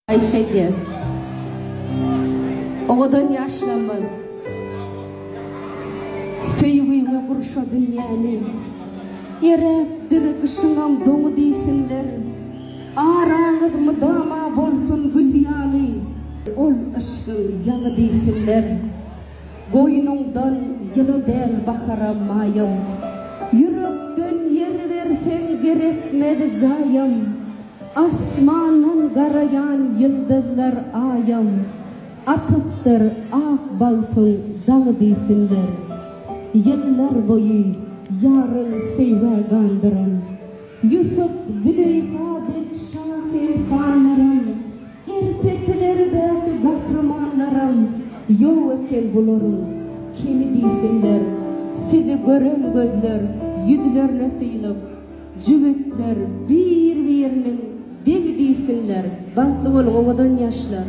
Ayşe Gez. Oğudan yaşlamın. Feyyuğuna kurşa dünyanı. Erektir kışınam doğu deysinler. Arağınız mıdama bolsun gülyanı. Ol aşkın yanı deysinler. Goynungdan yılı der bakara mayım. Yürekten yer versen gerekmedi cayım. Asmanın garayan yıldızlar ayım. Atıptır ak baltın dağı deysinler. Yıllar boyu yarın seyvagandırın. Yusuf Züleyha dek şahil kanlarım. Erteklerdeki kahramanlarım. Yo eken bulurum kimi deysinler. Sizi gören gözler yüzlerine sıyılıp. Cüvetler bir birinin deli deysinler. Batlı ol ovadan yaşlar.